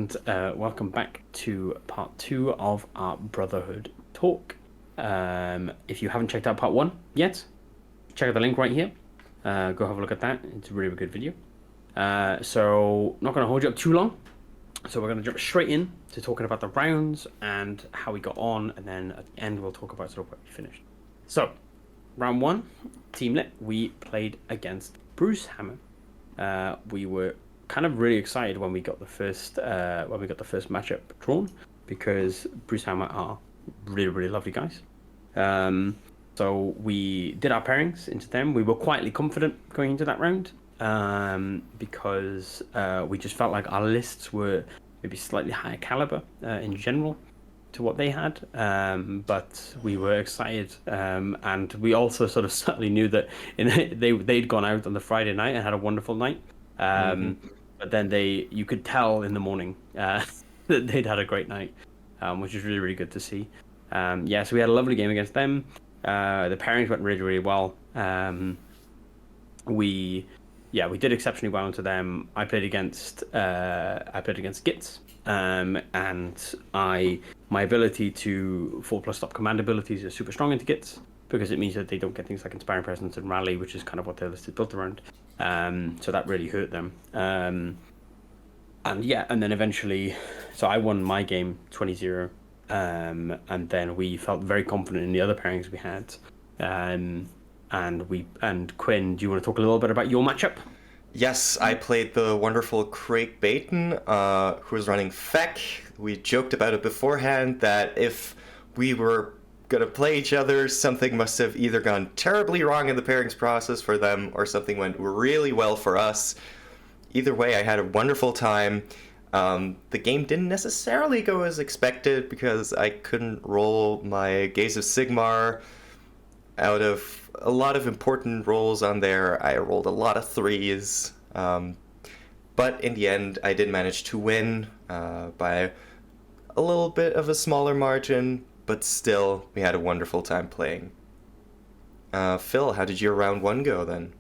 and welcome back to part 2 of our Brotherhood talk. If you haven't checked out part 1 yet, check out the link right here. Go have a look at that. It's a really good video. So, not going to hold you up too long. So we're going to jump straight in to talking about the rounds and how we got on, and then at the end we'll talk about sort of what we finished. So, round 1, Team Lit, we played against Bruce Hammer. We were kind of really excited when we got the first matchup drawn, because Bruce Hammer are really lovely guys. So we did our pairings into them. We were quietly confident going into that round, because we just felt like our lists were maybe slightly higher caliber in general to what they had, but we were excited, and we also sort of certainly knew that they'd gone out on the Friday night and had a wonderful night. But then you could tell in the morning that they'd had a great night, which is really good to see. So we had a lovely game against them. The pairings went really well. We did exceptionally well into them. I played against Gits, and my ability to 4+ stop command abilities is super strong into Gits, because it means that they don't get things like Inspiring Presence and Rally, which is kind of what their list is built around. So that really hurt them. And then eventually, so I won my game 20-0, and then we felt very confident in the other pairings we had. And Quin, do you want to talk a little bit about your matchup? Yes, I played the wonderful Craig Baton, who was running Feck. We joked about it beforehand that if we were gonna play each other, something must have either gone terribly wrong in the pairings process for them, or something went really well for us. Either way, I had a wonderful time. The game didn't necessarily go as expected, because I couldn't roll my Gaze of Sigmar. Out of a lot of important rolls on there, I rolled a lot of 3s. But in the end, I did manage to win by a little bit of a smaller margin, but still, we had a wonderful time playing. Phil, how did your round 1 go then?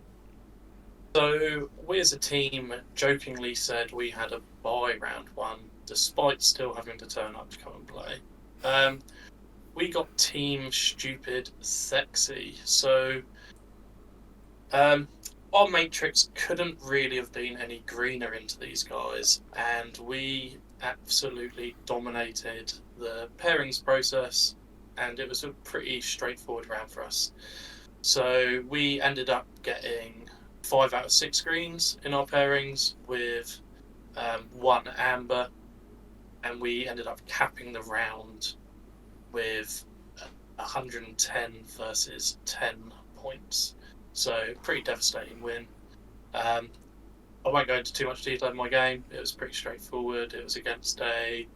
So, we as a team jokingly said we had a bye round 1, despite still having to turn up to come and play. We got Team Stupid Sexy, so our matrix couldn't really have been any greener into these guys, and we absolutely dominated the pairings process, and it was a pretty straightforward round for us. So we ended up getting 5 out of 6 greens in our pairings with 1 amber, and we ended up capping the round with 110 versus 10 points. So pretty devastating win. I won't go into too much detail in my game. It was pretty straightforward. It was against a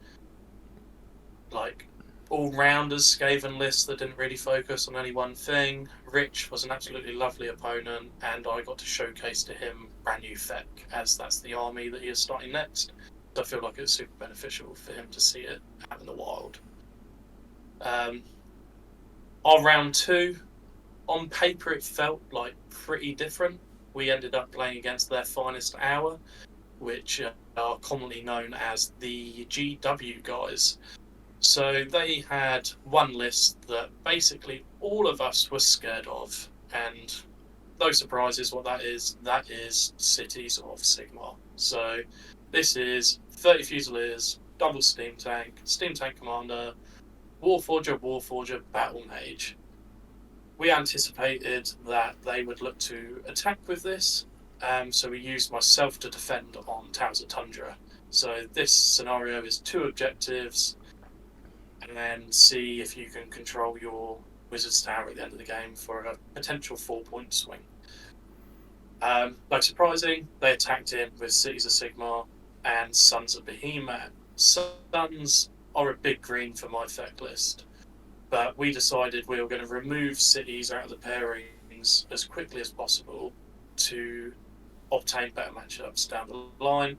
all-rounders Skaven list that didn't really focus on any one thing. Rich was an absolutely lovely opponent, and I got to showcase to him brand new Feck, as that's the army that he is starting next. So I feel like it's super beneficial for him to see it out in the wild. Our round 2, on paper it felt like pretty different. We ended up playing against their finest hour, which are commonly known as the GW guys. So they had one list that basically all of us were scared of, and no surprises what that is Cities of Sigmar. So this is 30 Fusiliers, double Steam Tank Commander, Warforger, Battle Mage. We anticipated that they would look to attack with this, so we used myself to defend on Towers of Tundra. So this scenario is 2 objectives, and then see if you can control your Wizard's Tower at the end of the game for a potential 4-point swing. Like surprising, they attacked in with Cities of Sigmar and Sons of Behemoth. Sons are a big green for my Feck list, but we decided we were going to remove cities out of the pairings as quickly as possible to obtain better matchups down the line.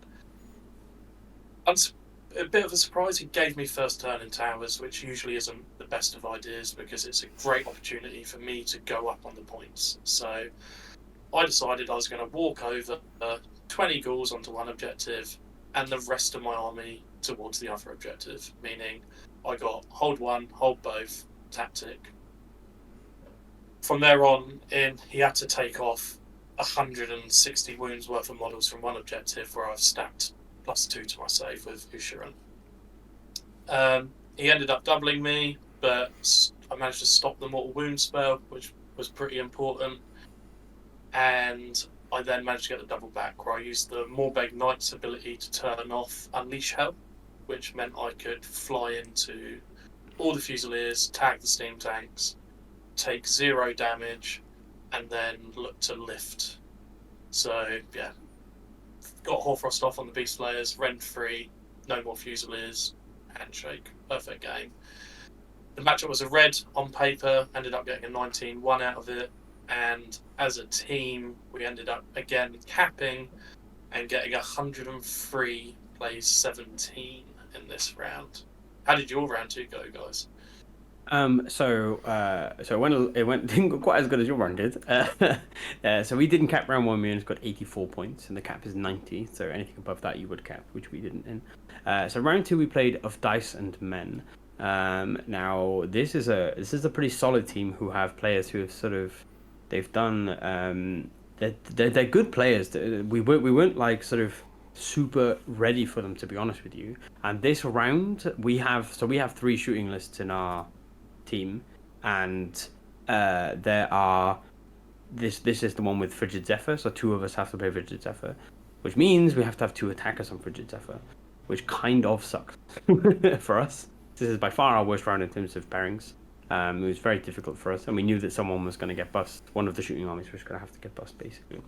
A bit of a surprise, he gave me first turn in towers, which usually isn't the best of ideas, because it's a great opportunity for me to go up on the points. So I decided I was going to walk over 20 ghouls onto one objective, and the rest of my army towards the other objective, meaning I got hold one, hold both, tactic. From there on in, he had to take off 160 wounds worth of models from one objective where I've stacked +2 to my save with Ushiran. He ended up doubling me, but I managed to stop the mortal wound spell, which was pretty important. And I then managed to get the double back, where I used the Morbeg Knight's ability to turn off Unleash Hell, which meant I could fly into all the Fusiliers, tag the steam tanks, take 0 damage, and then look to lift. So, yeah. Got Hoarfrost off on the Beast Slayers, rent free, no more Fusiliers, handshake, perfect game. The matchup was a red on paper, ended up getting a 19-1 out of it, and as a team, we ended up again capping and getting 103 plays 17 in this round. How did your round 2 go, guys? So it went didn't go quite as good as your round did. So we didn't cap round 1. We only got 84 points, and the cap is 90. So anything above that you would cap, which we didn't. So round 2 we played Of Dice and Men. Now this is a pretty solid team who have players who have they've done they're good players. We weren't like sort of super ready for them, to be honest with you. And this round we have 3 shooting lists in our team, and there are this is the one with Frigid Zephyr, so 2 of us have to play Frigid Zephyr, which means we have to have 2 attackers on Frigid Zephyr, which kind of sucks for us. This is by far our worst round in terms of pairings. It was very difficult for us, and we knew that someone was going to get bust. One of the shooting armies was going to have to get bust, basically.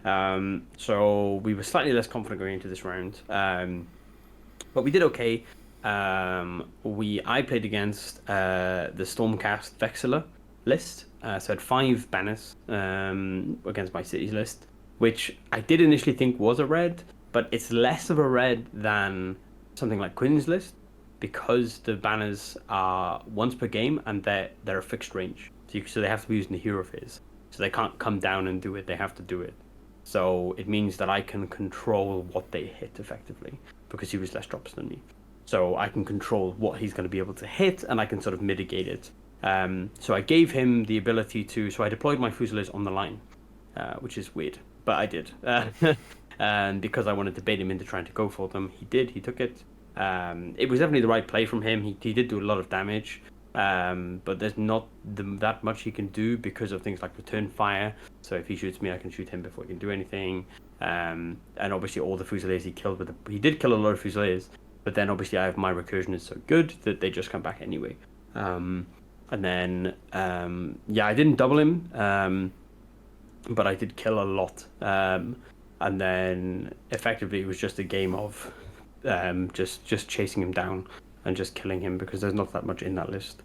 So we were slightly less confident going into this round, but we did okay. I played against the Stormcast Vexilla list, so I had 5 banners against my cities list, which I did initially think was a red, but it's less of a red than something like Quin's list, because the banners are once per game and they're a fixed range, so they have to be using the hero phase, so they can't come down and do it, they have to do it. So it means that I can control what they hit effectively, because he was less drops than me. So I can control what he's going to be able to hit, and I can sort of mitigate it. So I gave him the ability to... So I deployed my Fusiliers on the line, which is weird, but I did. And because I wanted to bait him into trying to go for them, he did. He took it. It was definitely the right play from him. He did do a lot of damage, but there's not that much he can do because of things like return fire. So if he shoots me, I can shoot him before he can do anything. And obviously all the Fusiliers he killed he did kill a lot of Fusiliers. But then obviously I have my recursion is so good that they just come back anyway. And then, I didn't double him, but I did kill a lot. And then effectively it was just a game of just chasing him down and just killing him, because there's not that much in that list.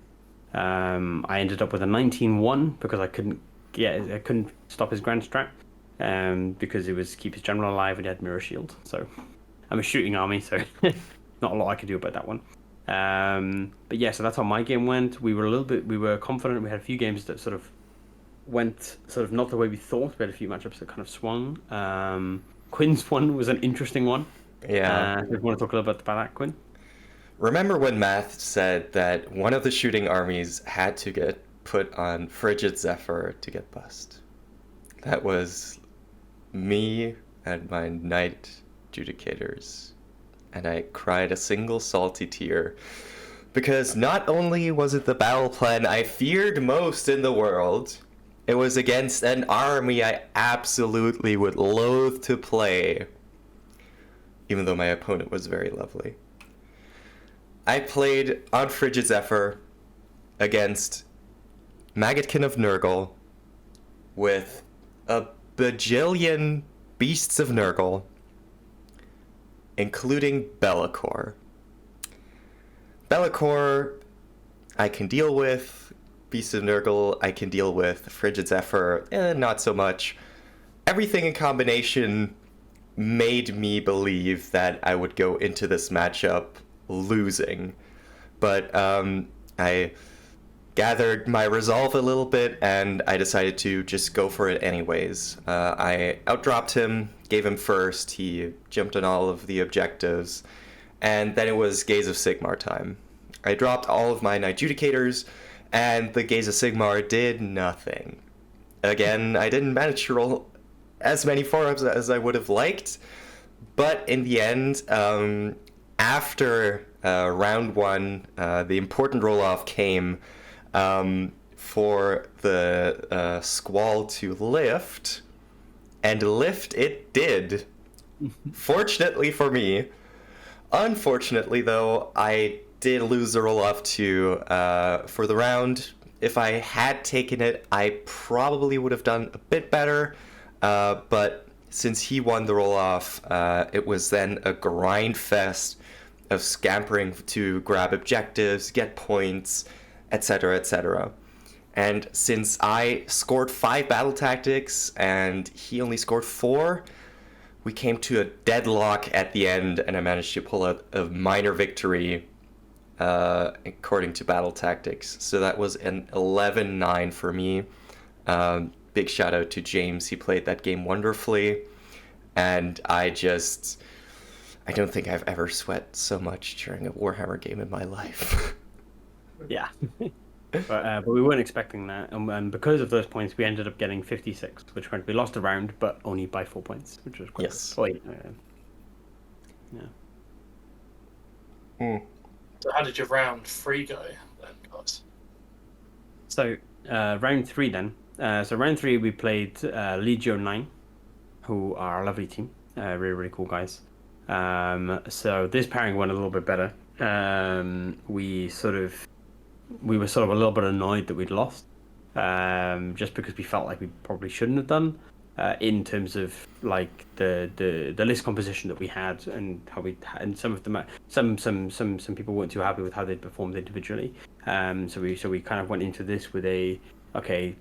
I ended up with a 19-1 because I couldn't stop his Grand Strat, because it was keep his general alive and he had Mirror Shield. So I'm a shooting army, so... Not a lot I could do about that one. But yeah, so that's how my game went. We were confident. We had a few games that sort of went sort of not the way we thought. We had a few matchups that kind of swung. Quin's one was an interesting one. Yeah. You want to talk a little bit about that, Quin? Remember when Math said that one of the shooting armies had to get put on Frigid Zephyr to get bust? That was me and my Knight Judicators. And I cried a single salty tear, because not only was it the battle plan I feared most in the world, it was against an army I absolutely would loathe to play, even though my opponent was very lovely. I played on Frigid Zephyr against Maggotkin of Nurgle with a bajillion beasts of Nurgle, including Be'lakor. Be'lakor I can deal with. Beast of Nurgle I can deal with. Frigid Zephyr, not so much. Everything in combination made me believe that I would go into this matchup losing. But I gathered my resolve a little bit, and I decided to just go for it anyways. I outdropped him, gave him first, he jumped on all of the objectives, and then it was Gaze of Sigmar time. I dropped all of my Knight Judicators, and the Gaze of Sigmar did nothing. Again, I didn't manage to roll as many 4-ups as I would have liked, but in the end, after round 1, the important roll-off came for the Squall to lift, and lift it did. Fortunately for me. Unfortunately, though, I did lose the roll-off for the round. If I had taken it, I probably would have done a bit better, but since he won the roll-off, it was then a grind fest of scampering to grab objectives, get points, etc., etc. And since I scored 5 battle tactics and he only scored 4, we came to a deadlock at the end, and I managed to pull out a minor victory according to battle tactics. So that was an 11-9 for me. Big shout out to James. He played that game wonderfully. And I don't think I've ever sweat so much during a Warhammer game in my life. Yeah. But we weren't expecting that. And because of those points, we ended up getting 56, which meant we lost a round, but only by 4 points, which was quite Yes. good. Yeah. So how did your round 3 go then, guys? So round 3 then. So round 3 we played Legio 9, who are a lovely team, really really cool guys. So this pairing went a little bit better. We were sort of a little bit annoyed that we'd lost, just because we felt like we probably shouldn't have done, in terms of like the list composition that we had and how some of them some people weren't too happy with how they performed individually. So we kind of went into this with okay,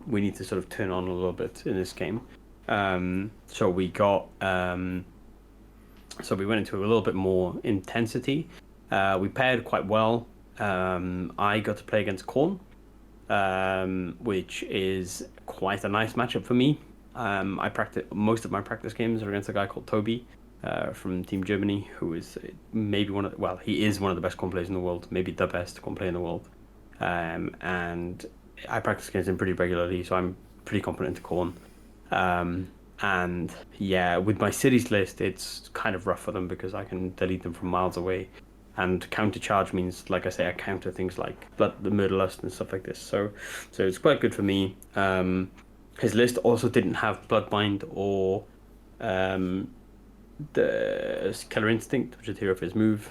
we need to sort of turn on a little bit in this game. So we went into a little bit more intensity. We paired quite well. I got to play against Quin, which is quite a nice matchup for me. Most of my practice games are against a guy called Toby from Team Germany, who is maybe he is one of the best Quin players in the world, maybe the best Quin player in the world. And I practice against him pretty regularly, so I'm pretty confident to Quin. And yeah, with my cities list, it's kind of rough for them because I can delete them from miles away. And counter charge means, like I say, I counter things like the Murderlust and stuff like this. So it's quite good for me. His list also didn't have Bloodbind or the Killer Instinct, which is the hero of his move,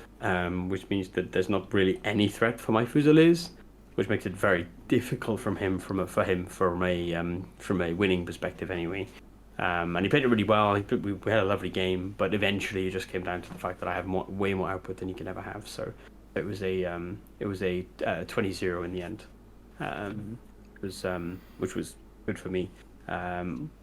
which means that there's not really any threat for my Fusiliers, which makes it very difficult from a winning perspective anyway. And he played it really well. We had a lovely game, but eventually it just came down to the fact that I have way more output than you can ever have. So it was a 20-0 in the end, which was good for me,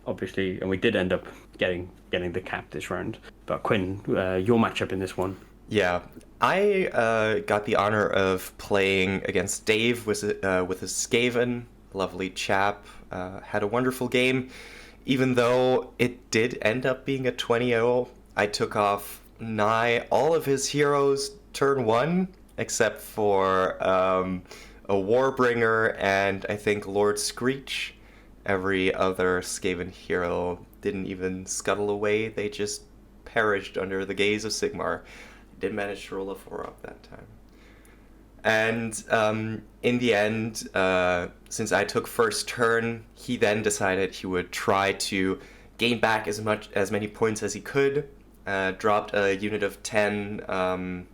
obviously. And we did end up getting the cap this round. But Quin, your matchup in this one? Yeah, I got the honor of playing against Dave with a Skaven, lovely chap. Had a wonderful game. Even though it did end up being a 20-0, I took off nigh all of his heroes turn 1, except for a Warbringer and I think Lord Screech. Every other Skaven hero didn't even scuttle away, they just perished under the gaze of Sigmar. I did manage to roll a 4-up that time. And in the end, since I took first turn, he then decided he would try to gain back as many points as he could. Dropped a unit of 10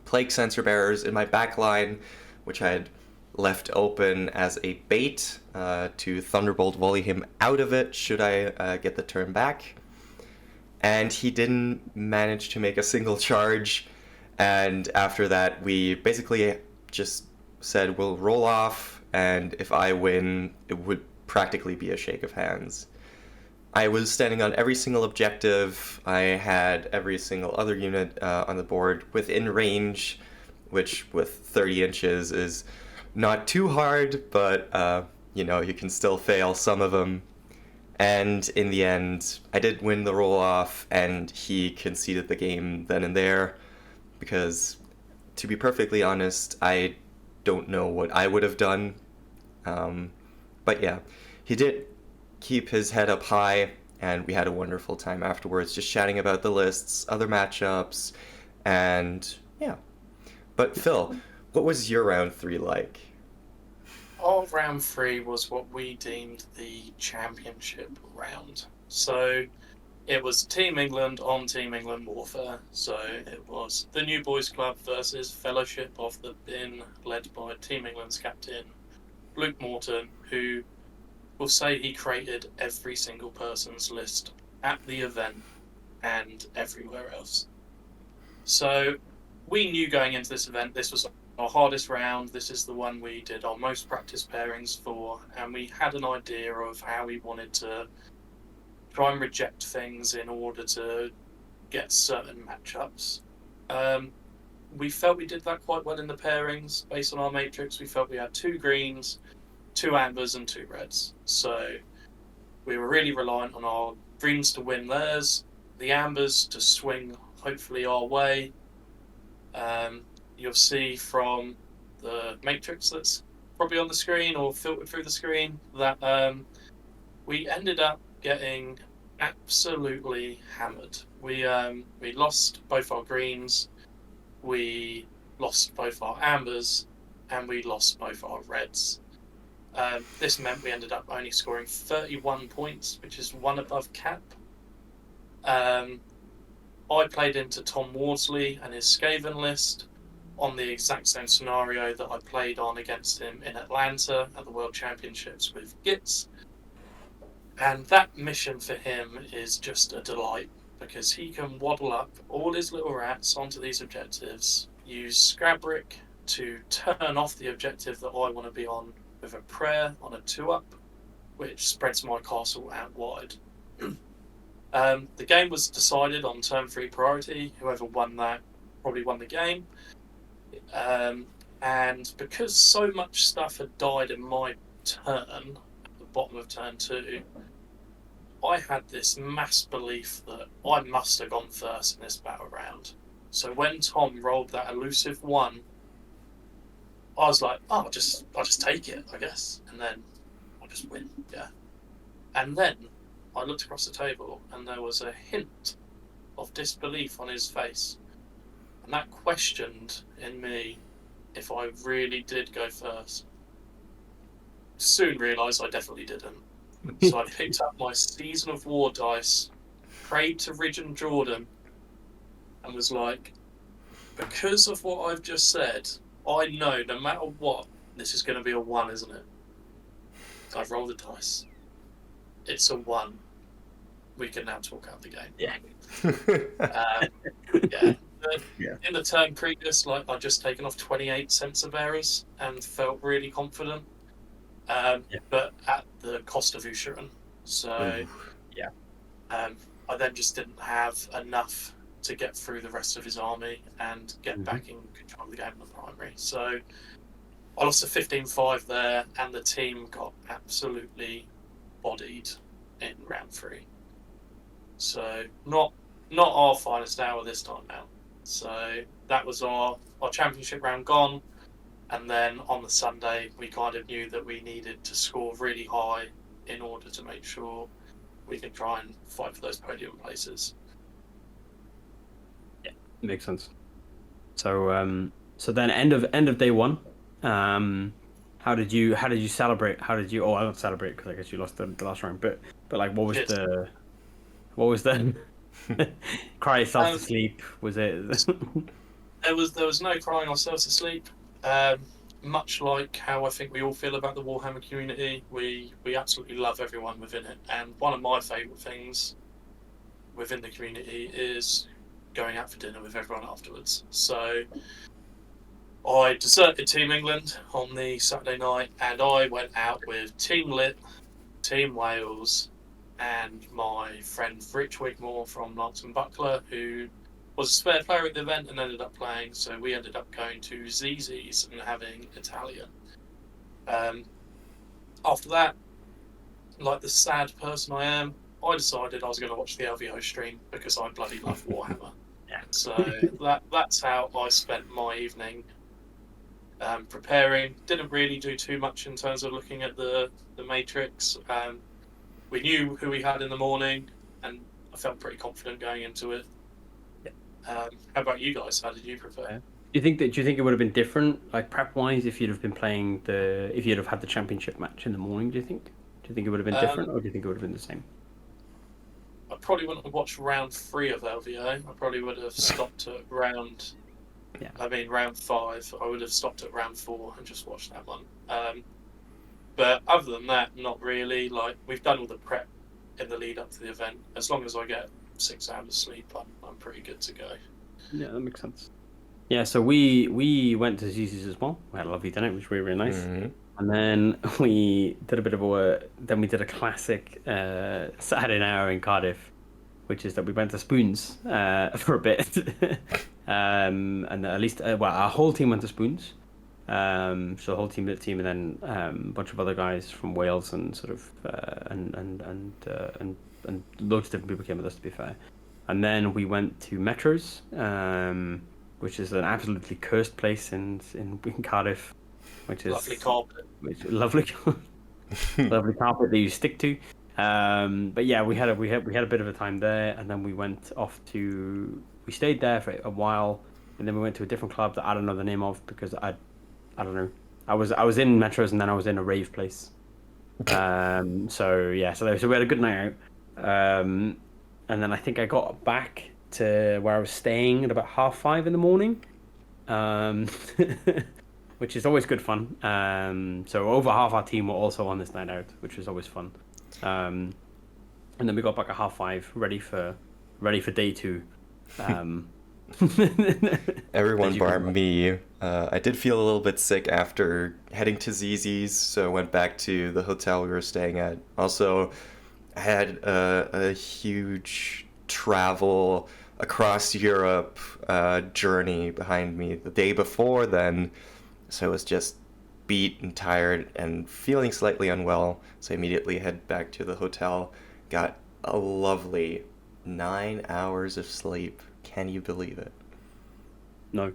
Plague Sensor Bearers in my backline, which I had left open as a bait to Thunderbolt volley him out of it should I get the turn back. And he didn't manage to make a single charge. And after that, we basically just said we'll roll off, and if I win, it would practically be a shake of hands. I was standing on every single objective. I had every single other unit on the board within range, which with 30 inches is not too hard, but you can still fail some of them. And in the end, I did win the roll off, and he conceded the game then and there. because, to be perfectly honest, I don't know what I would have done. But yeah, he did keep his head up high, and we had a wonderful time afterwards, just chatting about the lists, other matchups, and yeah. But Phil, what was your round 3 like? Our round 3 was what we deemed the championship round. So it was Team England on Team England Warfare. So it was the New Boys Club versus Fellowship of the Bin, led by Team England's captain, Luke Morton, who will say he created every single person's list at the event and everywhere else. So we knew going into this event, this was our hardest round. This is the one we did our most practice pairings for, and we had an idea of how we wanted to try and reject things in order to get certain matchups. We felt we did that quite well in the pairings. Based on our matrix, we felt we had 2 greens, 2 ambers, and 2 reds. So we were really reliant on our greens to win theirs, the ambers to swing hopefully our way. You'll see from the matrix that's probably on the screen or filtered through the screen that we ended up getting absolutely hammered. We lost both our greens, we lost both our ambers, and we lost both our reds. This meant we ended up only scoring 31 points, which is 1 above cap. I played into Tom Wardsley and his Skaven list on the exact same scenario that I played on against him in Atlanta at the World Championships with Gitz. And that mission for him is just a delight, because he can waddle up all his little rats onto these objectives, use Scrabrick to turn off the objective that I want to be on with a prayer on a 2-up, which spreads my castle out wide. The game was decided on turn 3 priority. Whoever won that probably won the game. And because so much stuff had died in my turn, at the bottom of turn 2, I had this mass belief that I must have gone first in this battle round. So when Tom rolled that elusive 1, I was like, oh, I'll just take it, I guess, and then I'll just win, yeah. And then I looked across the table, and there was a hint of disbelief on his face, and that questioned in me if I really did go first. Soon realised I definitely didn't. So I picked up my Season of War dice, prayed to Ridge and Jordan, and was like, because of what I've just said, I know no matter what, this is going to be a 1, isn't it? I've rolled the dice. It's a 1. We can now talk out the game. Yeah. Yeah. In the turn previous, like, I'd just taken off 28 cents of errors and felt really confident. But at the cost of Ushiran. So, yeah. I then just didn't have enough to get through the rest of his army and get back in control of the game in the primary. So, I lost a 15-5 there, and the team got absolutely bodied in round 3. So, not our finest hour this time out. So, that was our championship round gone. And then on the Sunday, we kind of knew that we needed to score really high in order to make sure we could try and fight for those podium places. Yeah, makes sense. So, so then end of day 1, how did you celebrate? Oh, I don't celebrate because I guess you lost the last round. But like, what was the cry yourself to sleep? Was it? There was no crying ourselves to sleep. Much like how I think we all feel about the Warhammer community, we absolutely love everyone within it. And one of my favourite things within the community is going out for dinner with everyone afterwards. So I deserted Team England on the Saturday night, and I went out with Team Lit, Team Wales, and my friend Rich Wigmore from Lance and Buckler, who was a spare player at the event and ended up playing. So we ended up going to ZZ's and having Italian. After that, like the sad person I am, I decided I was going to watch the LVO stream because I bloody love Warhammer. So that's how I spent my evening preparing. Didn't really do too much in terms of looking at the Matrix. We knew who we had in the morning, and I felt pretty confident going into it. How about you guys? How did you prepare? Do you think it would have been different, like prep wise, if you'd have been playing if you'd have had the championship match in the morning? Do you think it would have been different, or do you think it would have been the same? I probably wouldn't have watched round 3 of LVO. I probably would have stopped at round. Yeah. I mean, round 5. I would have stopped at round 4 and just watched that one. But other than that, not really. Like, we've done all the prep in the lead up to the event. As long as I get 6 hours of sleep, I'm pretty good to go. Yeah, that makes sense. Yeah, so we went to Zizi's as well. We had a lovely dinner. It was really, really nice. Mm-hmm. And then we did a bit of then we did a classic Saturday night in Cardiff, which is that we went to Spoons for a bit. And at least, our whole team went to Spoons. So the whole team, and then a bunch of other guys from Wales and sort of and loads of different people came with us, to be fair. And then we went to Metro's, which is an absolutely cursed place in Cardiff, which is Lovely carpet. Lovely carpet that you stick to. But yeah, we had a bit of a time there, and then we went off we stayed there for a while, and then we went to a different club that I don't know the name of because I don't know. I was in Metros, and then I was in a rave place. So we had a good night out. And then I think I got back to where I was staying at about 5:30 in the morning, which is always good fun. So over half our team were also on this night out, which was always fun. And then we got back at 5:30, ready for day 2. Everyone bar me. I did feel a little bit sick after heading to ZZ's, so I went back to the hotel we were staying at. Also, I had a huge travel across Europe journey behind me the day before then, so I was just beat and tired and feeling slightly unwell, so I immediately head back to the hotel. Got a lovely 9 hours of sleep. Can you believe it? No.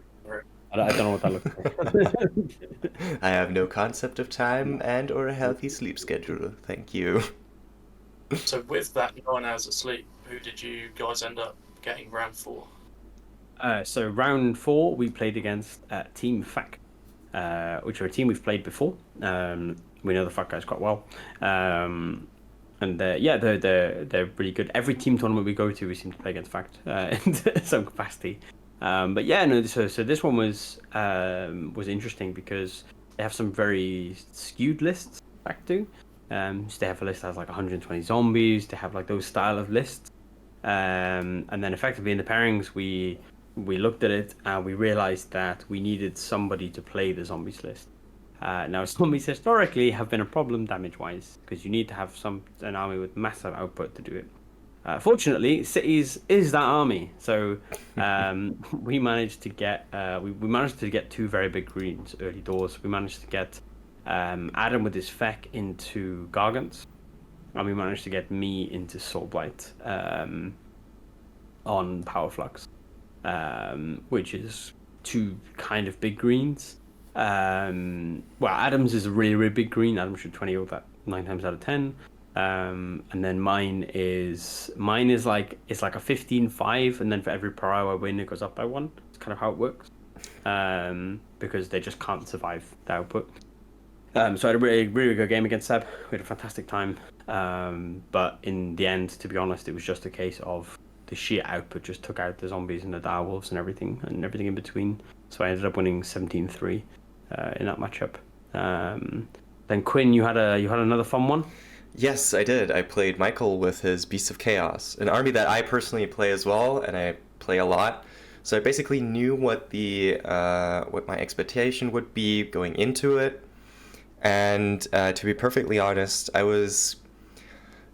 I don't know what that looks like. I have no concept of time and or a healthy sleep schedule. Thank you. So with that 9 hours of sleep, who did you guys end up getting round 4? So round 4, we played against Team FAC, which are a team we've played before. We know the FAC guys quite well. And they're really good. Every team tournament we go to, we seem to play against FAC in some capacity. So this one was interesting because they have some very skewed lists, FAC do. So they have a list that has like 120 zombies. They have like those style of lists. And then effectively in the pairings, we looked at it and we realized that we needed somebody to play the zombies list. Now, zombies historically have been a problem damage-wise because you need to have an army with massive output to do it. Fortunately, cities is that army, so we managed to get 2 very big greens early doors. We managed to get Adam with his feck into Gargants, and we managed to get me into Soulblight on Power Flux, which is 2 kind of big greens. Adam's is a really, really big green. Adam should 20 that 9 times out of 10. And then mine is like it's like a 15-5, and then for every per hour win it goes up by 1. It's kind of how it works. Because they just can't survive the output. So I had a really, really good game against Seb. We had a fantastic time. But in the end, to be honest, it was just a case of the sheer output just took out the zombies and the direwolves and everything in between. So I ended up winning 17-3 in that matchup. Then Quin, you had another fun one. Yes, I did. I played Michael with his Beasts of Chaos, an army that I personally play as well, and I play a lot. So I basically knew what my expectation would be going into it. And to be perfectly honest, I was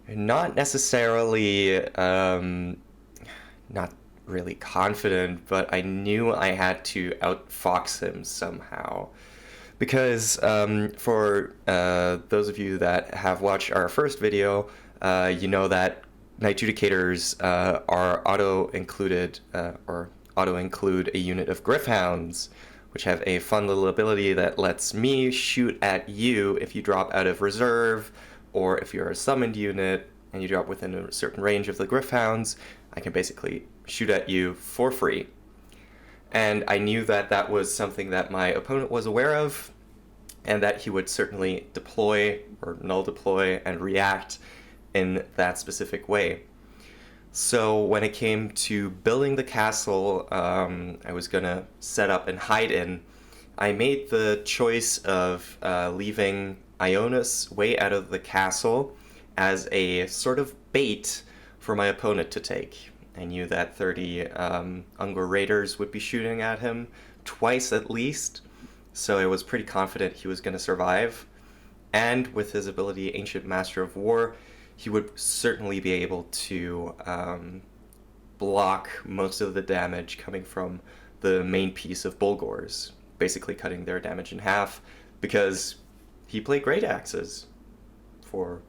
not necessarily not really confident, but I knew I had to outfox him somehow. Because for those of you that have watched our first video, you know that Knight Judicators are auto-included, or auto-include a unit of Griffhounds, which have a fun little ability that lets me shoot at you if you drop out of reserve, or if you're a summoned unit and you drop within a certain range of the Griffhounds, I can basically shoot at you for free. And I knew that that was something that my opponent was aware of, and that he would certainly deploy or null deploy and react in that specific way. So when it came to building the castle, I was gonna set up and hide in. I made the choice of leaving Ionis way out of the castle as a sort of bait for my opponent to take. I knew that 30 Ungor Raiders would be shooting at him twice at least, so I was pretty confident he was going to survive. And with his ability Ancient Master of War, he would certainly be able to block most of the damage coming from the main piece of Bulgors, basically cutting their damage in half, because he played Great Axes for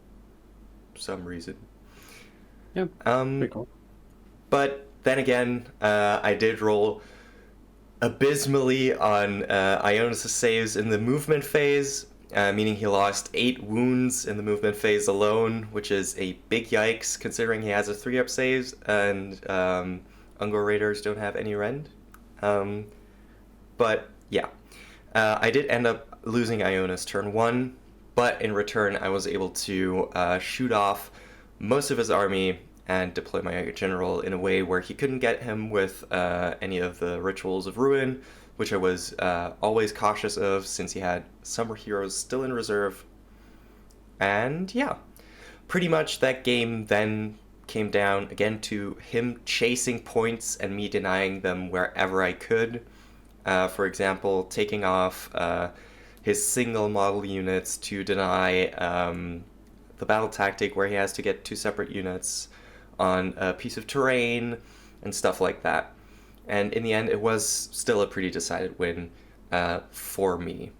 some reason. Yeah, pretty cool. But then again, I did roll abysmally on Ionis' saves in the movement phase, meaning he lost 8 wounds in the movement phase alone, which is a big yikes considering he has a 3-up saves and Ungor Raiders don't have any rend. But yeah, I did end up losing Ionis turn 1, but in return I was able to shoot off most of his army and deploy my general in a way where he couldn't get him with any of the Rituals of Ruin, which I was always cautious of since he had Summer Heroes still in reserve. And yeah, pretty much that game then came down again to him chasing points and me denying them wherever I could. For example, taking off his single model units to deny the battle tactic where he has to get 2 separate units on a piece of terrain and stuff like that. And in the end, it was still a pretty decided win for me.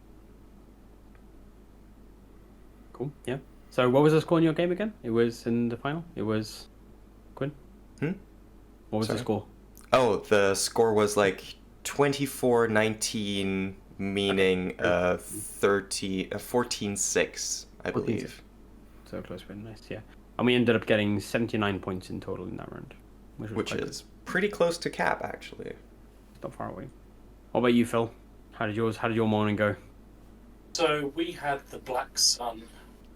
Cool, yeah. So what was the score in your game again? It was in the final? It was Quin? What was the score? Oh, the score was like 24-19, meaning 14-6, I believe. So close win, nice, yeah. And we ended up getting 79 points in total in that round. Which is pretty close to cap, actually. It's not far away. What about you, Phil? How did your morning go? So we had the Black Sun,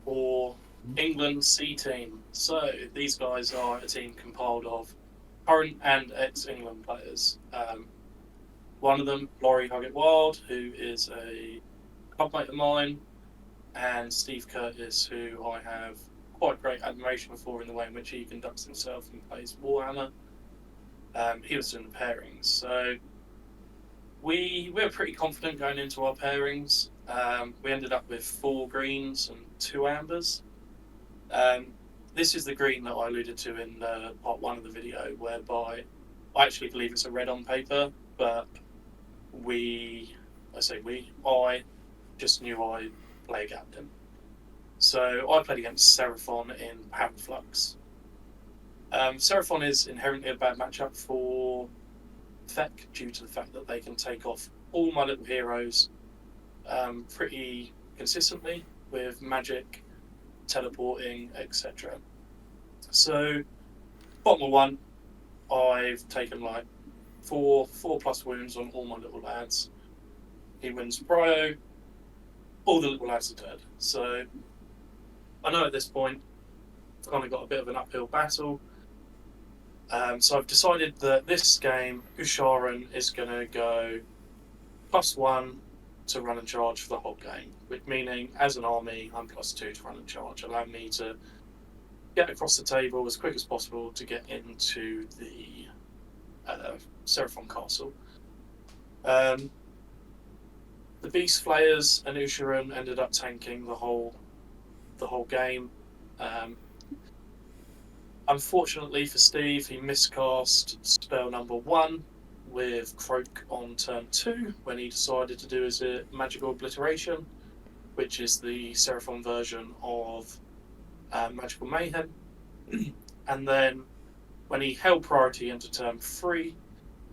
or England C team. So these guys are a team compiled of current and ex-England players. One of them, Laurie Huggett Wild, who is a clubmate of mine, and Steve Curtis, who I have quite great admiration for in the way in which he conducts himself and plays Warhammer. He was doing the pairings, so we were pretty confident going into our pairings. We ended up with 4 greens and 2 ambers. This is the green that I alluded to in part 1 of the video, whereby I actually believe it's a red on paper, but I just knew I play captain. So I played against Seraphon in Power Flux. Seraphon is inherently a bad matchup for Feck due to the fact that they can take off all my little heroes pretty consistently with magic, teleporting, etc. So bottom of 1, I've taken like 4 plus wounds on all my little lads. He wins Brio, all the little lads are dead. So I know at this point I've kind of got a bit of an uphill battle. So I've decided that this game, Usharan is going to go +1 to run and charge for the whole game, which meaning as an army I'm +2 to run and charge, allowing me to get across the table as quick as possible to get into the Seraphon Castle. The Beast Flayers and Usharan ended up tanking the whole game. Unfortunately for Steve, he miscast spell number 1 with Croak on turn 2 when he decided to do his Magical Obliteration, which is the Seraphon version of Magical Mayhem. And then when he held priority into turn 3,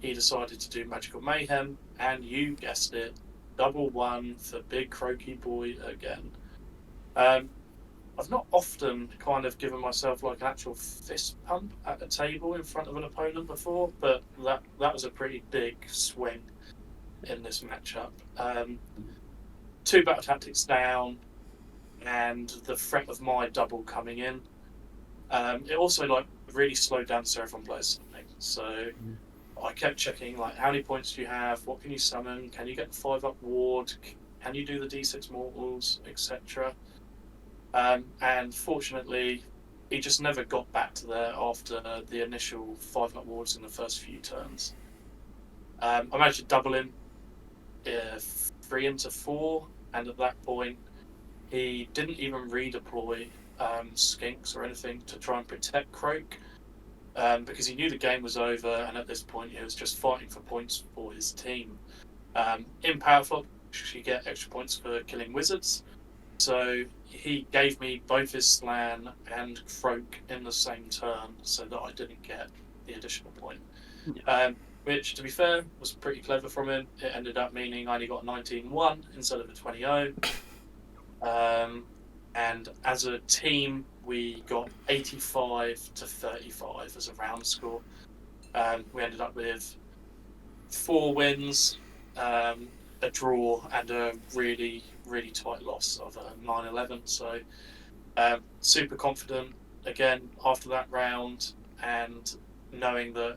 he decided to do Magical Mayhem, and you guessed it, double 1 for Big Croaky Boy again. I've not often kind of given myself like an actual fist pump at a table in front of an opponent before, but that was a pretty big swing in this matchup. 2 battle tactics down, and the threat of my double coming in. It also like really slowed down the Seraphon players. So I kept checking like how many points do you have, what can you summon, can you get the 5-up ward, can you do the D6 mortals, etc. And fortunately, he just never got back to there after the initial 5-up wards in the first few turns. I managed to double him 3 into 4, and at that point, he didn't even redeploy skinks or anything to try and protect Croak, because he knew the game was over, and at this point, he was just fighting for points for his team. In Powerful, you get extra points for killing wizards. So he gave me both his Slan and Croak in the same turn so that I didn't get the additional point. Which, to be fair, was pretty clever from him. It ended up meaning I only got 19-1 instead of a 20-0. And as a team, we got 85-35 as a round score. We ended up with 4 wins, a draw, and a really, really tight loss of 9-11. So super confident again after that round, and knowing that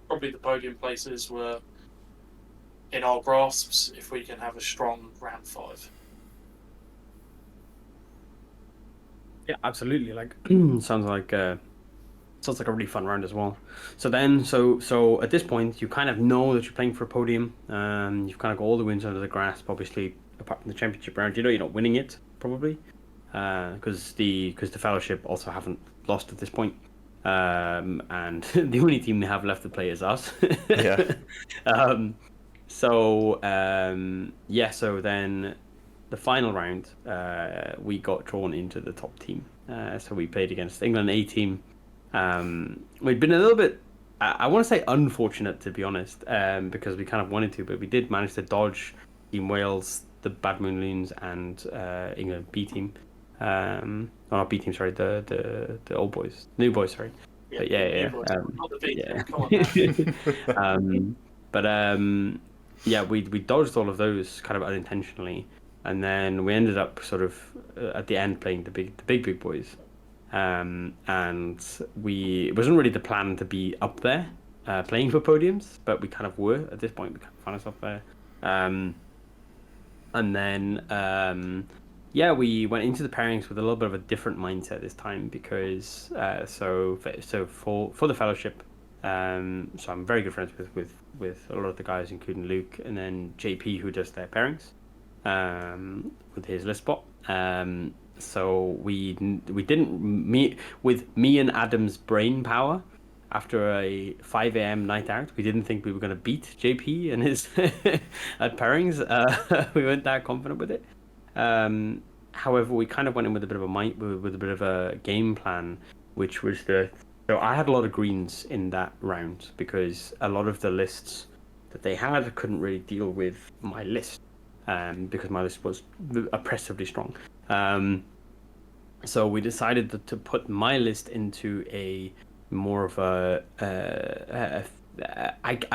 probably the podium places were in our grasps if we can have a strong round 5. Yeah, absolutely. Like sounds like a really fun round as well. So then, so at this point, you kind of know that you're playing for a podium. You've kind of got all the wins under the grasp. Obviously, apart from the championship round, you know you're not winning it probably, because the Fellowship also haven't lost at this point. And the only team they have left to play is us. Yeah. So then the final round, we got drawn into the top team. So we played against England A team. We'd been a little bit, I want to say unfortunate, to be honest, because we kind of wanted to, but we did manage to dodge Team Wales, the Bad Moon Loons, and England B team. Not B team, sorry, the old boys, new boys, sorry. Yeah, But yeah. Not the B Yeah. team, come on now. We dodged all of those kind of unintentionally, and then we ended up sort of at the end playing the big boys. And it wasn't really the plan to be up there playing for podiums, but we kind of were at this point. We kind of found ourselves there. And then we went into the pairings with a little bit of a different mindset this time, because so for the Fellowship, so I'm very good friends with a lot of the guys, including Luke, and then JP, who does their pairings with his list spot. So we didn't meet with me and Adam's brain power. After a 5 a.m. night out, we didn't think we were going to beat JP and his at pairings. We weren't that confident with it. However, we kind of went in with a bit of a game plan, which was so I had a lot of greens in that round, because a lot of the lists that they had couldn't really deal with my list, because my list was oppressively strong. So we decided to put my list into a more of I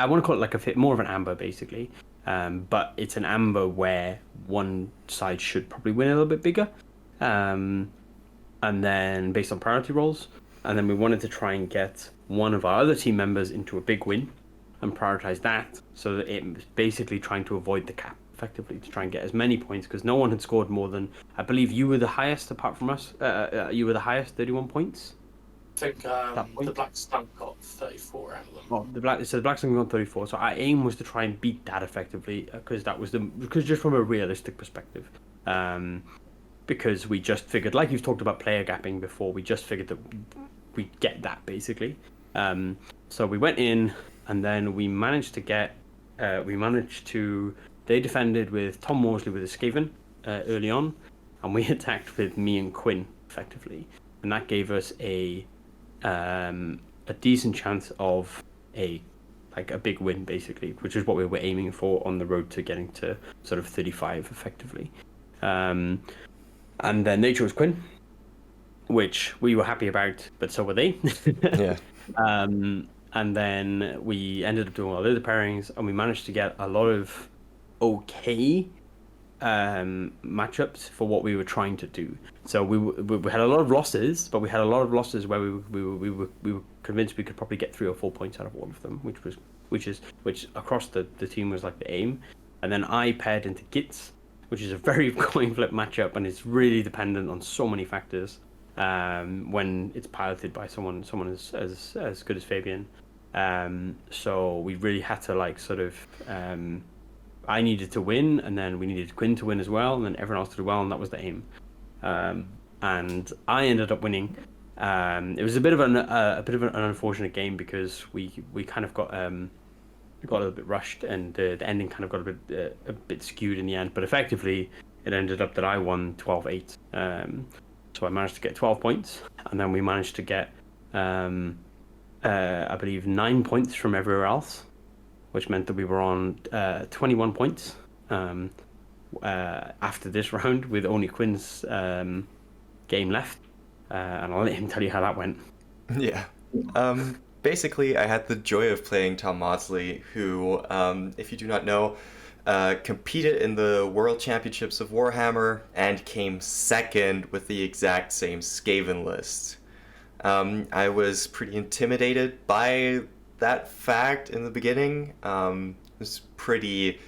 want to call it like more of an amber, basically. But it's an amber where one side should probably win a little bit bigger, and then based on priority rolls, and then we wanted to try and get one of our other team members into a big win and prioritize that, so that it was basically trying to avoid the cap, effectively, to try and get as many points, because no one had scored more than, I believe you were the highest apart from us. You were the highest, 31 points. I think the Black Skunk got 34 out of them. Oh, the Black Skunk got 34. So our aim was to try and beat that effectively, because just from a realistic perspective, because we just figured, like you've talked about player gapping before, we just figured that we'd get that basically. So we went in, and then we managed to they defended with Tom Morsley with a Skaven early on, and we attacked with me and Quin effectively, and that gave us a a decent chance of a big win, basically, which is what we were aiming for on the road to getting to sort of 35 effectively. And then they chose Quin, which we were happy about, but so were they. Yeah. And then we ended up doing all the other pairings, and we managed to get a lot of okay matchups for what we were trying to do. So we had a lot of losses, but we had a lot of losses where we were convinced we could probably get 3 or 4 points out of all of them, which across the team was like the aim. And then I paired into Gitz, which is a very coin flip matchup, and it's really dependent on so many factors. When it's piloted by someone as good as Fabian, so we really had to like sort of. I needed to win, and then we needed Quin to win as well, and then everyone else to do well, and that was the aim. And I ended up winning. It was a bit of an unfortunate game because we kind of got a little bit rushed, and the ending kind of got a bit skewed in the end. But effectively, it ended up that I won 12-8. So I managed to get 12 points, and then we managed to get, I believe, 9 points from everywhere else, which meant that we were on 21 points after this round, with only Quin's game left. And I'll let him tell you how that went. Yeah. Basically, I had the joy of playing Tom Maudsley, who, if you do not know, competed in the World Championships of Warhammer and came second with the exact same Skaven list. I was pretty intimidated by that fact in the beginning. It was pretty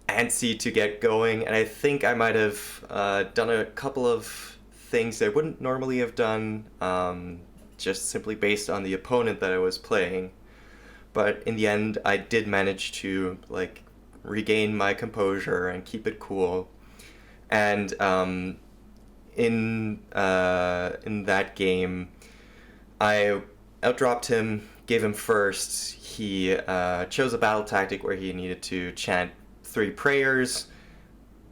antsy to get going, and I think I might have done a couple of things I wouldn't normally have done, just simply based on the opponent that I was playing. But in the end, I did manage to regain my composure and keep it cool. And in that game, I outdropped him, gave him first. He chose a battle tactic where he needed to chant 3 prayers,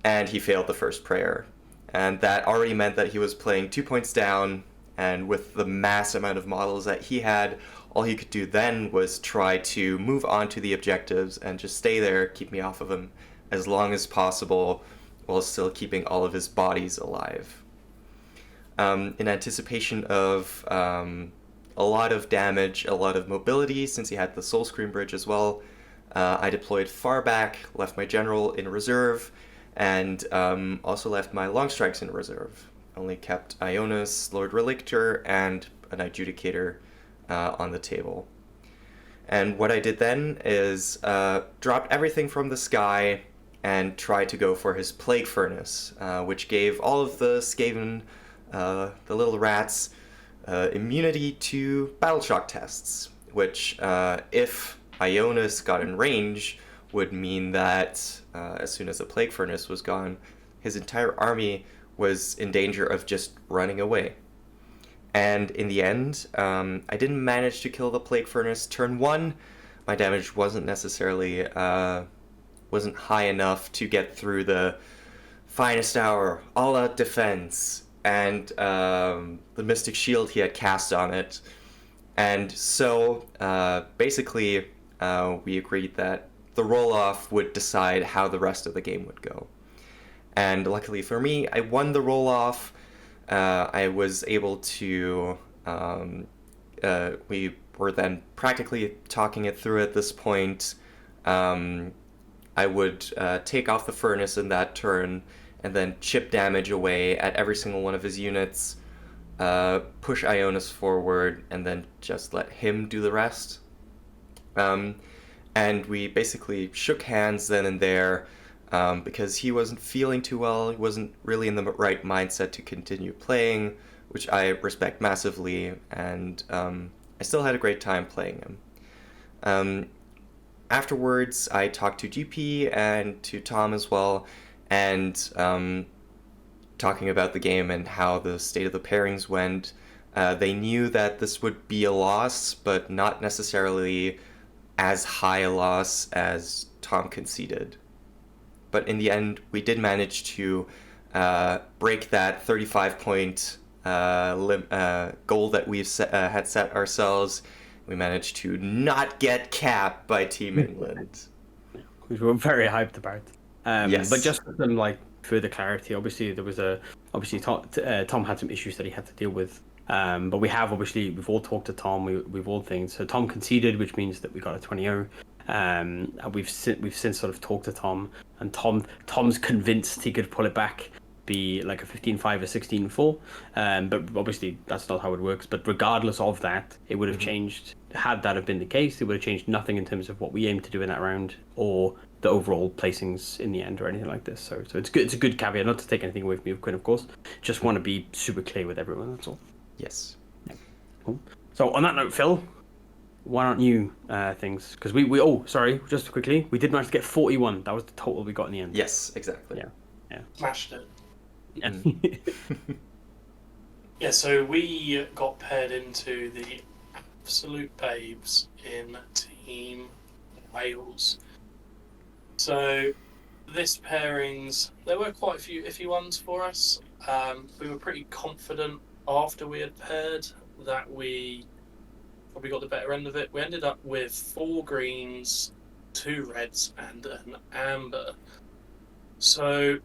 and he failed the first prayer. And that already meant that he was playing 2 points down, and with the mass amount of models that he had, all he could do then was try to move on to the objectives and just stay there, keep me off of him as long as possible, while still keeping all of his bodies alive. In anticipation of a lot of damage, a lot of mobility, since he had the Soul Scream Bridge as well, I deployed far back, left my general in reserve, and also left my long strikes in reserve. Only kept Ionis, Lord Relictor, and an Adjudicator on the table. And what I did then is dropped everything from the sky and tried to go for his Plague Furnace, which gave all of the Skaven, the little rats, immunity to battle shock tests, which, if Ionis got in range, would mean that as soon as the Plague Furnace was gone, his entire army was in danger of just running away. And in the end, I didn't manage to kill the Plague Furnace turn 1. My damage wasn't necessarily, wasn't high enough to get through the Finest Hour, all-out defense, and the Mystic Shield he had cast on it. And so, basically, we agreed that the roll-off would decide how the rest of the game would go. And luckily for me, I won the roll-off. I was able to, we were then practically talking it through at this point. I would take off the furnace in that turn, and then chip damage away at every single one of his units, push Ionis forward, and then just let him do the rest. And we basically shook hands then and there, because he wasn't feeling too well, he wasn't really in the right mindset to continue playing, which I respect massively, and I still had a great time playing him. Afterwards, I talked to GP and to Tom as well, and talking about the game and how the state of the pairings went. They knew that this would be a loss, but not necessarily as high a loss as Tom conceded. But in the end, we did manage to break that 35-point goal that we've had set ourselves. We managed to not get capped by Team England. Which we're very hyped about. Yes. But just for some further clarity, obviously there was Tom had some issues that he had to deal with. But we've all talked to Tom. We've all things. So Tom conceded, which means that we got a 20-0. And we've since sort of talked to Tom, and Tom's convinced he could pull it back, be like a 15-5 or 16-4. But obviously that's not how it works. But regardless of that, it would have changed. Had that have been the case, it would have changed nothing in terms of what we aim to do in that round or the overall placings in the end or anything like this. So it's good. It's a good caveat, not to take anything away from you, Quin, of course. Just want to be super clear with everyone. That's all. Yes. Cool. So on that note, Phil, why aren't you things? Because just quickly, we did manage to get 41. That was the total we got in the end. Yes, exactly. Yeah. Smashed it. Yeah. Yeah, so we got paired into the absolute babes in Team Wales. So this pairings, there were quite a few iffy ones for us. We were pretty confident after we had paired that we probably got the better end of it. We ended up with 4 greens, 2 reds, and an amber. So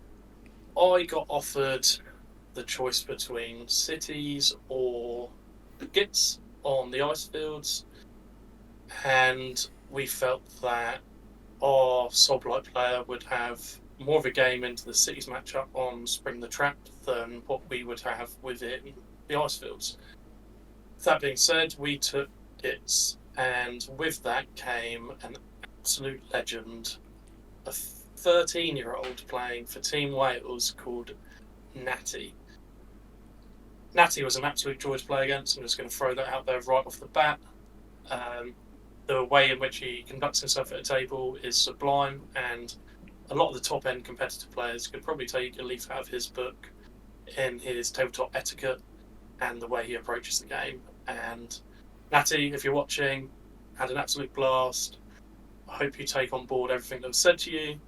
I got offered the choice between cities or gits on the ice fields, and we felt that our Soblight player would have more of a game into the cities matchup on Spring the Trap than what we would have within the ice fields. That being said, we took gits, and with that came an absolute legend, a 13-year-old playing for Team Wales called Natty. Natty was an absolute joy to play against. I'm just going to throw that out there right off the bat. The way in which he conducts himself at a table is sublime, and a lot of the top-end competitive players could probably take a leaf out of his book in his tabletop etiquette and the way he approaches the game. And Natty, if you're watching, had an absolute blast. I hope you take on board everything that was said to you,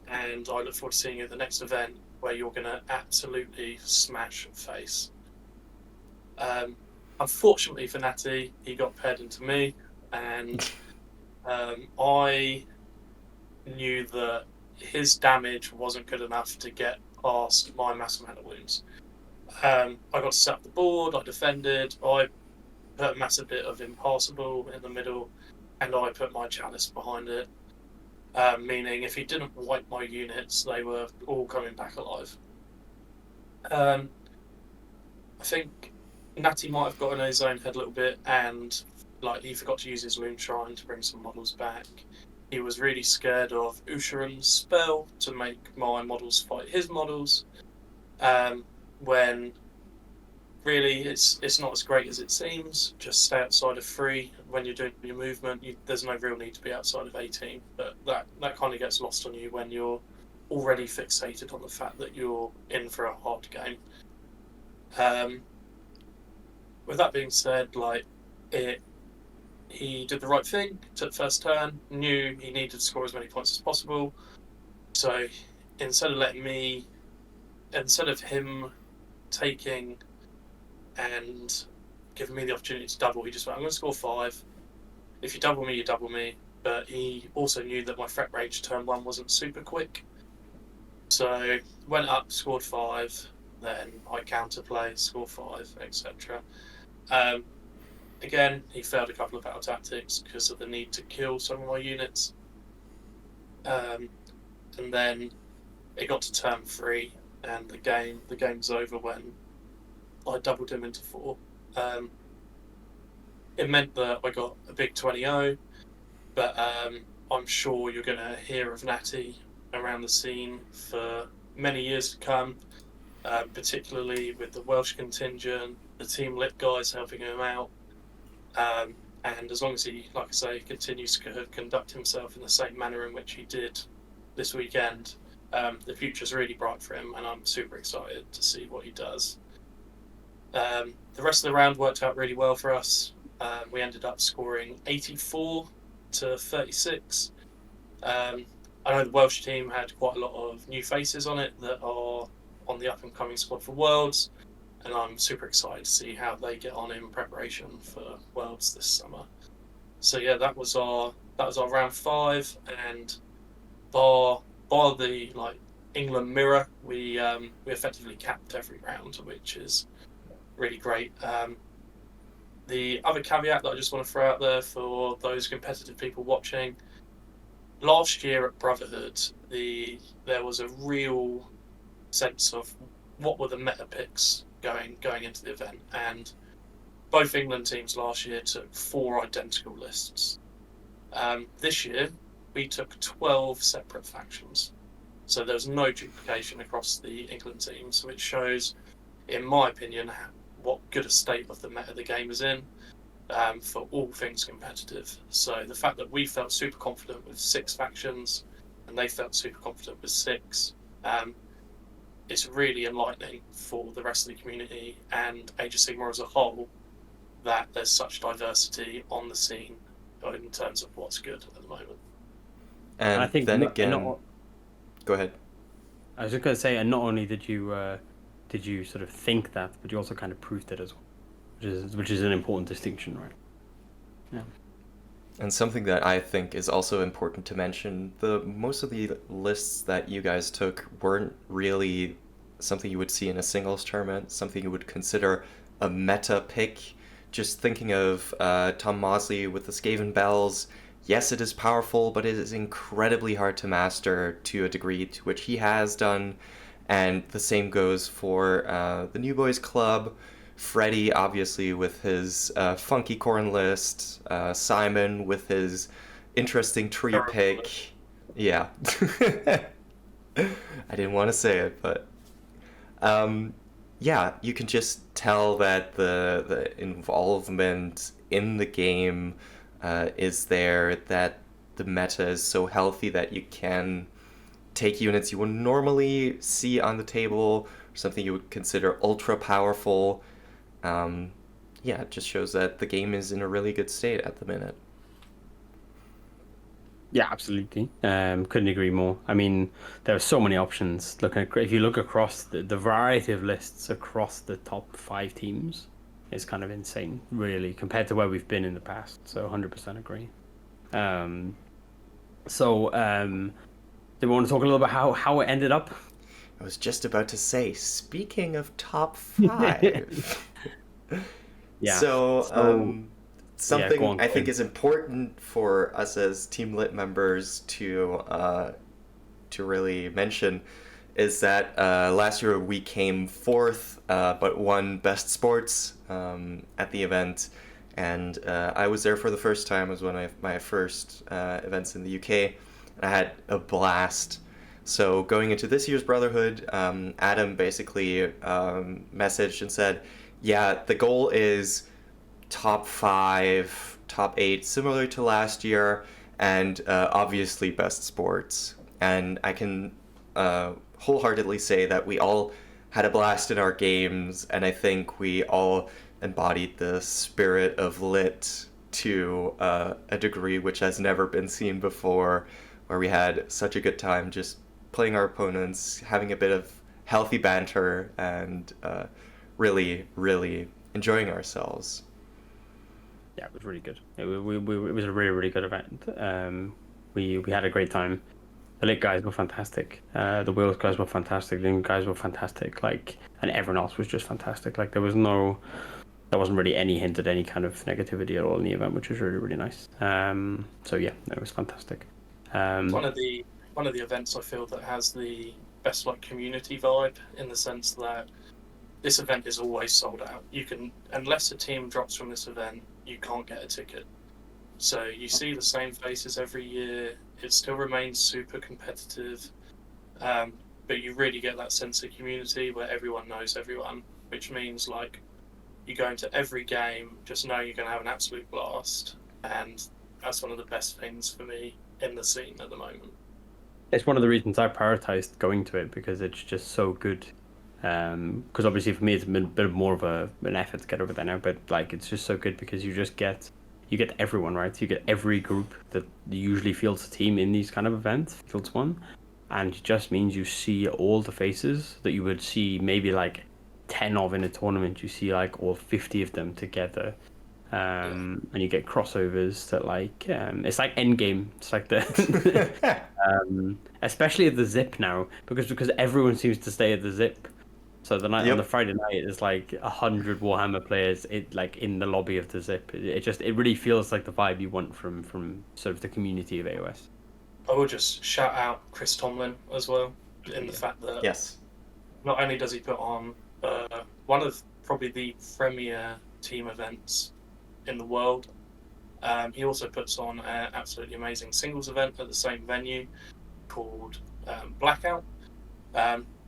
and I look forward to seeing you at the next event where you're going to absolutely smash face. Unfortunately for Natty, he got paired into me, and I knew that his damage wasn't good enough to get past my massive amount of wounds. I got to set up the board, I defended, I put a massive bit of impassable in the middle, and I put my chalice behind it, meaning if he didn't wipe my units, they were all coming back alive. I think Natty might have got in his own head a little bit, and he forgot to use his Loom Shrine to bring some models back. He was really scared of Usharan's spell to make my models fight his models, when really it's not as great as it seems. Just stay outside of 3 when you're doing your movement. There's no real need to be outside of 18, but that kind of gets lost on you when you're already fixated on the fact that you're in for a hard game. With that being said, he did the right thing, took first turn, knew he needed to score as many points as possible. So instead of him taking and giving me the opportunity to double, he just went, I'm going to score 5. If you double me, you double me. But he also knew that my threat range turn 1 wasn't super quick. So went up, scored 5, then I counterplay, score 5, etc. Again, he failed a couple of battle tactics because of the need to kill some of my units. And then it got to turn 3, and the game's over when I doubled him into 4. It meant that I got a big 20-0, but I'm sure you're going to hear of Natty around the scene for many years to come, particularly with the Welsh contingent, the Team Lit guys helping him out. And as long as he, like I say, continues to conduct himself in the same manner in which he did this weekend, the future's really bright for him, and I'm super excited to see what he does. The rest of the round worked out really well for us. We ended up scoring 84 to 36. I know the Welsh team had quite a lot of new faces on it that are on the up-and-coming squad for Worlds. and I'm super excited to see how they get on in preparation for Worlds this summer. So yeah, that was our round 5, and bar the England mirror, we effectively capped every round, which is really great. The other caveat that I just want to throw out there for those competitive people watching: last year at Brotherhood, there was a real sense of what were the meta picks going into the event, and both England teams last year took 4 identical lists. This year, we took 12 separate factions, so there's no duplication across the England teams, which shows, in my opinion, what good a state of the meta the game is in, for all things competitive. So the fact that we felt super confident with 6 factions and they felt super confident with 6, it's really enlightening for the rest of the community and Age of Sigmar as a whole, that there's such diversity on the scene in terms of what's good at the moment. And I think then not- again, not- go ahead. I was just going to say, and not only did you sort of think that, but you also kind of proved it as well, which is an important distinction, right? Yeah. And something that I think is also important to mention, most of the lists that you guys took weren't really something you would see in a singles tournament, something you would consider a meta pick. Just thinking of Tom Mosley with the Skaven Bells, yes, it is powerful, but it is incredibly hard to master to a degree to which he has done. And the same goes for the New Boys Club, Freddie, obviously, with his funky corn list, Simon with his interesting tree pick. Yeah. I didn't want to say it, but yeah, you can just tell that the involvement in the game is there, that the meta is so healthy that you can take units you would normally see on the table, something you would consider ultra powerful. Yeah, it just shows that the game is in a really good state at the minute. Yeah, absolutely. Couldn't agree more. I mean, there are so many options. If you look across the variety of lists across the top 5 teams, it's kind of insane, really, compared to where we've been in the past. So 100% agree. Do we want to talk a little about how it ended up? I was just about to say, speaking of top 5. Yeah. Something go on, I think Quin. is important for us as Team Lit members to really mention is that last year we came 4th, but won Best Sports at the event, and I was there for the first time. It was one of my first events in the UK, and I had a blast. So going into this year's Brotherhood, Adam basically messaged and said, yeah, the goal is top 5, top 8, similar to last year, and obviously Best Sports. And I can wholeheartedly say that we all had a blast in our games, and I think we all embodied the spirit of Lit to a degree which has never been seen before, where we had such a good time just playing our opponents, having a bit of healthy banter, and really, really enjoying ourselves. Yeah, it was really good. It was a really, really good event. We had a great time. The Lit guys were fantastic. The Wheels guys were fantastic. The England guys were fantastic. And everyone else was just fantastic. There wasn't really any hint at any kind of negativity at all in the event, which was really, really nice. So yeah, it was fantastic. One of the events I feel that has the best community vibe, in the sense that this event is always sold out. You can, unless a team drops from this event, you can't get a ticket. So you see the same faces every year. It still remains super competitive, but you really get that sense of community where everyone knows everyone, which means you go into every game just know you're going to have an absolute blast, and that's one of the best things for me in the scene at the moment. It's one of the reasons I prioritized going to it, because it's just so good. Because obviously for me it's been a bit more of an effort to get over there now, but it's just so good because you get everyone, right? You get every group that usually fields a team in these kind of events, fields one, and it just means you see all the faces that you would see maybe 10 of in a tournament, you see like all 50 of them together. And you get crossovers that like it's like endgame. It's like the especially at the zip now because everyone seems to stay at the zip. So the night on the Friday night is like 100 Warhammer players in the lobby of the zip. It really feels like the vibe you want from sort of the community of AOS. I will just shout out Chris Tomlin as well in the fact that not only does he put on one of probably the premier team events in the world, he also puts on an absolutely amazing singles event at the same venue called Blackout.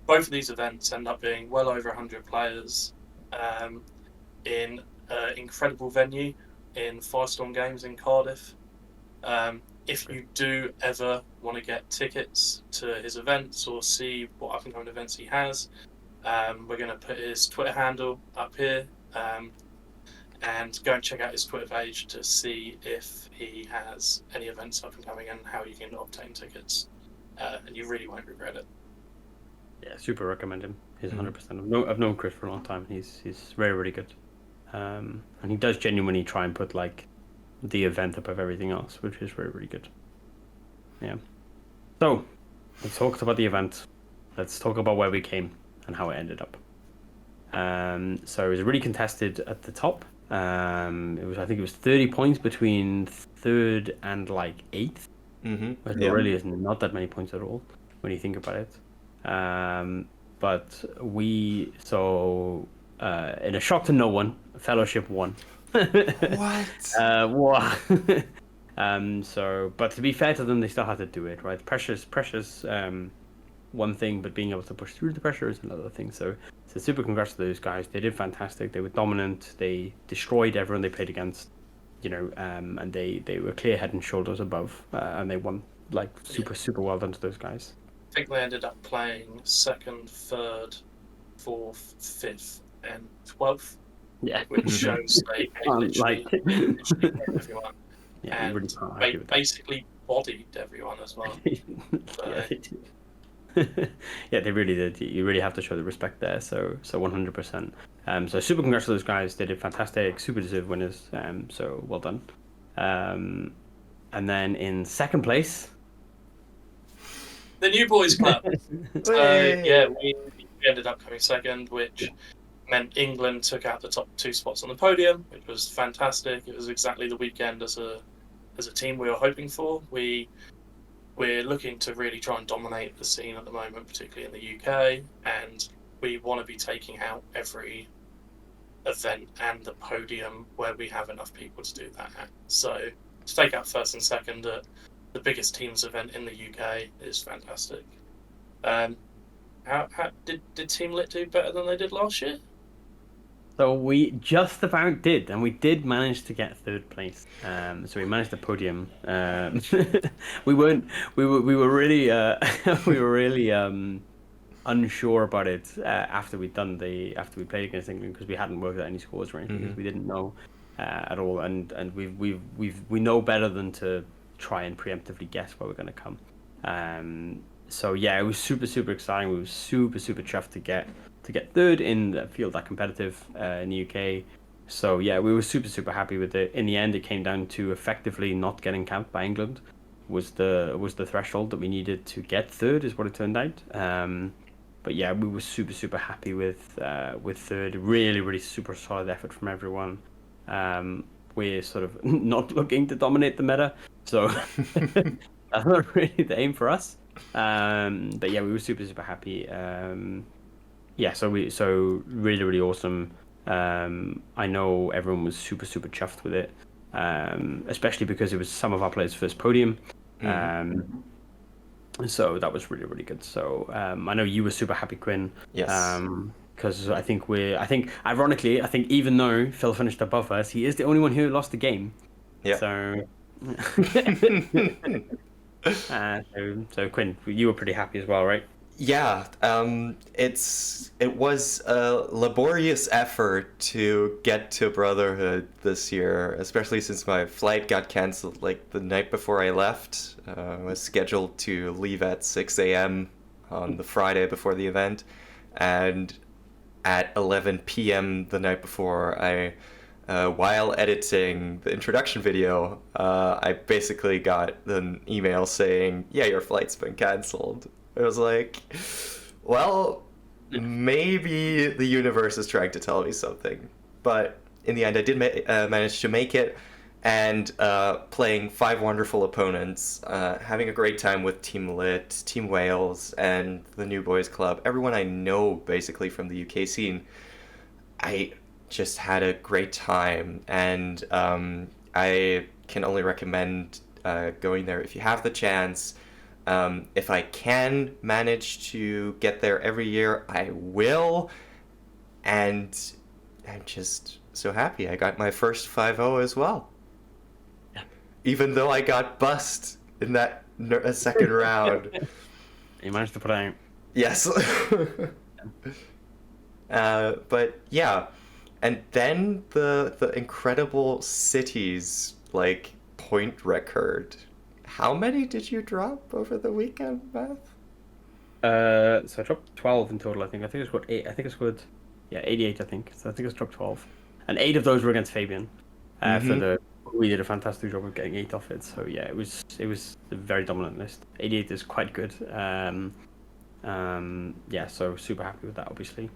Both of these events end up being well over 100 players in an incredible venue in Firestorm Games in Cardiff. If you do ever want to get tickets to his events or see what up-and-coming events he has, we're going to put his Twitter handle up here, and go and check out his Twitter page to see if he has any events up-and-coming and how you can obtain tickets. And you really won't regret it. Yeah, super recommend him. He's 100%. I've known Chris for a long time. He's very, really good. And he does genuinely try and put like the event above everything else, which is very, really good. Yeah. So, we talked about the event. Let's talk about where we came and how it ended up. So it was really contested at the top. I think it was 30 points between third and like eighth. But there really isn't not that many points at all when you think about it. But we in a shock to no one, Fellowship won. What? But to be fair to them, they still had to do it, right? Pressure's one thing, but being able to push through the pressure is another thing. So super congrats to those guys. They did fantastic. They were dominant. They destroyed everyone they played against, and they were clear head and shoulders above, and they won like super well done to those guys. I think they ended up playing second, third, fourth, fifth, and 12th. Yeah, which shows they literally get everyone. Yeah, and really they basically bodied everyone as well. Yeah, they did. Yeah, they really did. You really have to show the respect there. So 100%. So super congrats to those guys. They did fantastic, super deserved winners. So well done. And then in second place, the New Boys Club. We ended up coming second, which meant England took out the top 2 spots on the podium, which was fantastic. It was exactly the weekend as a team we were hoping for. We're looking to really try and dominate the scene at the moment, particularly in the UK, and we want to be taking out every event and the podium where we have enough people to do that at. So to take out first and second at the biggest teams event in the UK is fantastic. How did Team Lit do better than they did last year? So we just about did, and we did manage to get third place. So we managed the podium. We were really unsure about it after we played against England, because we hadn't worked out any scores or anything, because we didn't know at all, and we know better than to try and preemptively guess where we're going to come. So yeah, it was super exciting. We were super chuffed to get third in the field that competitive in the UK. So yeah, we were super happy with it. In the end, it came down to effectively not getting camped by England was the threshold that we needed to get third, is what it turned out. But yeah, we were super happy with third. Really super solid effort from everyone. We're sort of not looking to dominate the meta, so that's not really the aim for us. But yeah, we were super happy. So really awesome. I know everyone was super chuffed with it, especially because it was some of our players' first podium. So that was really good. So I know you were super happy, Quin. Yes. Because I think ironically, even though Phil finished above us, he is the only one who lost the game. Yeah. So. So Quin, you were pretty happy as well, right? Yeah, it was a laborious effort to get to Brotherhood this year, especially since my flight got cancelled like the night before I left. I was scheduled to leave at 6 a.m. on the Friday before the event, and at 11 p.m. the night before, while editing the introduction video, I basically got an email saying, "Yeah, your flight's been canceled." I was like, well, maybe the universe is trying to tell me something. But in the end, I did manage to make it, and playing 5 wonderful opponents, having a great time with Team Lit, Team Wales, and the New Boys Club. Everyone I know, basically, from the UK scene. I just had a great time, and I can only recommend going there if you have the chance. If I can manage to get there every year, I will. And I'm just so happy I got my first 5-0 as well. Yeah. Even though I got bust in that second round. You managed to put out. Yes. But yeah. And then the incredible cities, like, point record. How many did you drop over the weekend, Beth? So I dropped 12 in total, I think. I think I scored 8. I think I scored, 88, I think. So I think I dropped 12. And 8 of those were against Fabian. We did a fantastic job of getting 8 off it. So yeah, it was a very dominant list. 88 is quite good. Yeah, so super happy with that, obviously.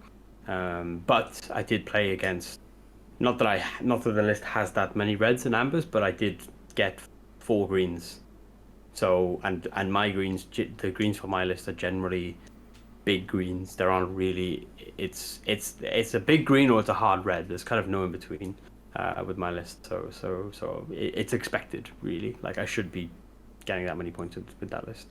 But I did play against, not that the list has that many reds and ambers, but I did get 4 greens. So and my greens, the greens for my list are generally big greens. There aren't really. It's a big green or it's a hard red. There's kind of no in between with my list. So it's expected, really. Like, I should be getting that many points with that list.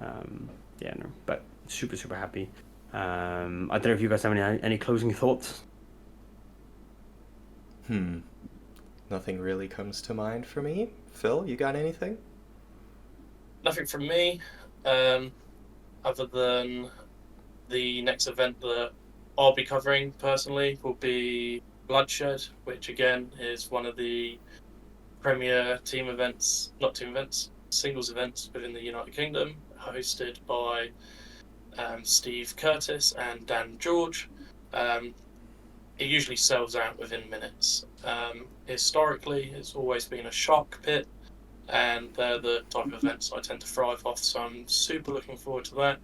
Yeah, no, but super happy. I don't know if you guys have any closing thoughts. Nothing really comes to mind for me. Phil, you got anything? Nothing from me, other than the next event that I'll be covering personally will be Bloodshed, which again is one of the premier singles events within the United Kingdom, hosted by Steve Curtis and Dan George. It usually sells out within minutes. Historically, it's always been a shark pit, and they're the type of events I tend to thrive off, so I'm super looking forward to that.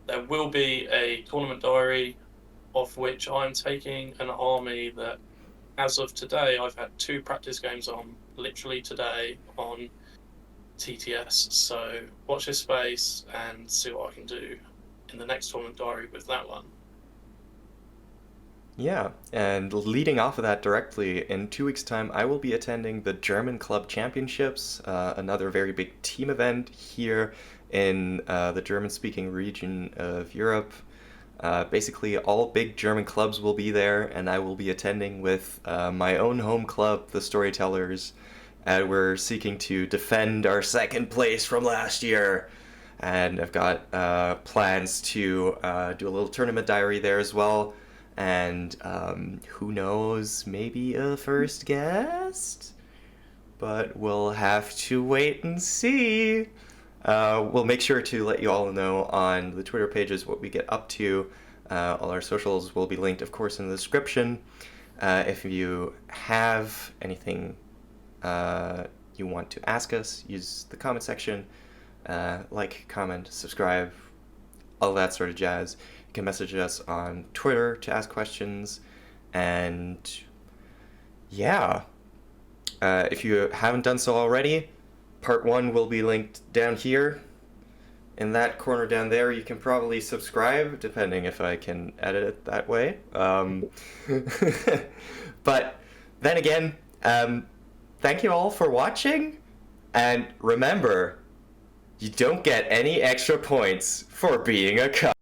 There will be a tournament diary, of which I'm taking an army that, as of today, I've had 2 practice games on, literally today, on TTS, so watch this space and see what I can do in the next tournament diary with that one. Yeah, and leading off of that directly, in 2 weeks' time, I will be attending the German Club Championships, another very big team event here in the German-speaking region of Europe. Basically, all big German clubs will be there, and I will be attending with my own home club, the Storytellers. We're seeking to defend our 2nd place from last year. And I've got plans to do a little tournament diary there as well. And who knows, maybe a first guest? But we'll have to wait and see. We'll make sure to let you all know on the Twitter pages what we get up to. All our socials will be linked, of course, in the description. If you have anything you want to ask us, use the comment section. Like, comment, subscribe, all that sort of jazz. You can message us on Twitter to ask questions. And yeah, if you haven't done so already, part 1 will be linked down here. In that corner down there, you can probably subscribe, depending if I can edit it that way. But then again, thank you all for watching. And remember, you don't get any extra points for being a cunt.